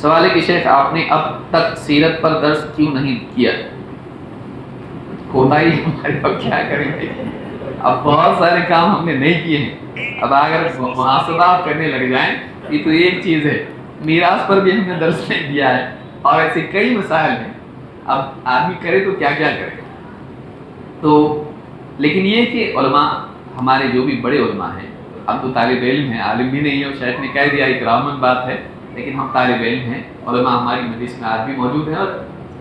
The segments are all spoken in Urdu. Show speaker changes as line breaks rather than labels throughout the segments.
سوال ہے کہ شیخ آپ نے اب تک سیرت پر درس کیوں نہیں کیا؟ کوتاہی ہمارے اب کیا کریں گے، اب بہت سارے کام ہم نے نہیں کیے ہیں، اب اگر محاسبہ کرنے لگ جائیں یہ تو ایک چیز ہے، میراث پر بھی ہم نے درس نہیں دیا ہے اور ایسے کئی مسائل ہیں، اب آدمی کرے تو کیا کیا کرے۔ تو لیکن یہ کہ علماء ہمارے جو بھی بڑے علماء ہیں، ہم تو طالب علم ہیں، عالم بھی نہیں ہے، اور شیخ نے کہہ دیا اکراماً بات ہے، لیکن ہم طالب علم ہیں، علماء ہماری مجلس میں آج بھی موجود ہیں اور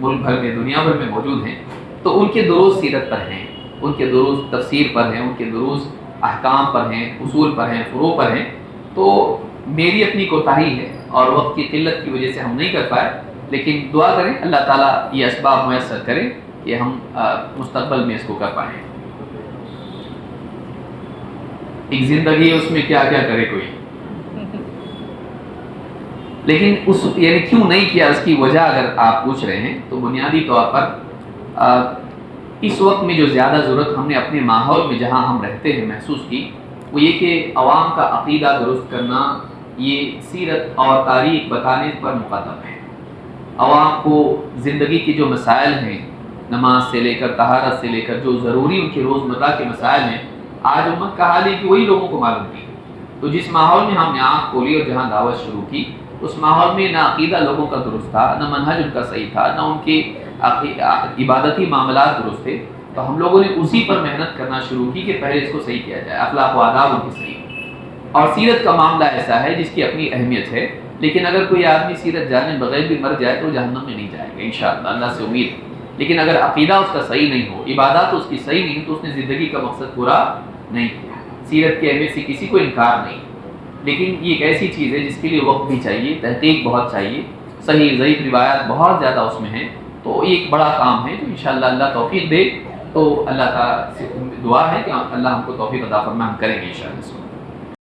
ملک بھر میں دنیا بھر میں موجود ہیں، تو ان کے دروس سیرت پر ہیں، ان کے دروس تفسیر پر ہیں، ان کے دروس احکام پر ہیں، اصول پر ہیں، فروع پر ہیں، تو میری اپنی کوتاہی ہے اور وقت کی قلت کی وجہ سے ہم نہیں کر پائے، لیکن دعا کریں اللہ تعالیٰ یہ اسباب میسر کرے کہ ہم مستقبل میں اس کو کر پائیں۔ ایک زندگی ہے، اس میں کیا کیا کرے کوئی، لیکن اس یعنی کیوں نہیں کیا اس کی وجہ اگر آپ پوچھ رہے ہیں تو بنیادی طور پر اس وقت میں جو زیادہ ضرورت ہم نے اپنے ماحول میں جہاں ہم رہتے ہیں محسوس کی، وہ یہ کہ عوام کا عقیدہ درست کرنا یہ سیرت اور تاریخ بتانے پر مقدم ہے۔ عوام کو زندگی کے جو مسائل ہیں، نماز سے لے کر طہارت سے لے کر جو ضروری ان کے روزمرہ کے مسائل ہیں، آج امت کا حال ہے کہ وہی لوگوں کو معلوم نہیں۔ تو جس ماحول میں ہم نے آنکھ کھولی اور جہاں دعوت شروع کی، اس ماحول میں نہ عقیدہ لوگوں کا درست تھا، نہ منہج ان کا صحیح تھا، نہ ان کے عبادتی معاملات درست تھے، تو ہم لوگوں نے اسی پر محنت کرنا شروع کی کہ پہلے اس کو صحیح کیا جائے، اخلاق و آداب ان کی صحیح۔ اور سیرت کا معاملہ ایسا ہے جس کی اپنی اہمیت ہے، لیکن اگر کوئی آدمی سیرت جانے بغیر بھی مر جائے تو جہنم میں نہیں جائے گا انشاءاللہ، اللہ سے امید ہے۔ لیکن اگر عقیدہ اس کا صحیح نہیں ہو، عبادات اس کی صحیح نہیں تو اس نے زندگی کا مقصد پورا نہیں کیا۔ سیرت کی اہمیت سے کسی کو انکار نہیں، لیکن یہ ایک ایسی چیز ہے جس کے لیے وقت بھی چاہیے، تحقیق بہت چاہیے، صحیح ضعیف روایات بہت زیادہ اس میں ہیں، تو یہ ایک بڑا کام ہے جو انشاءاللہ اللہ توفیق دے۔ تو اللہ تعالیٰ سے دعا ہے کہ اللہ ہم کو توفیق عطا فرمائے، ہم کریں گے انشاءاللہ۔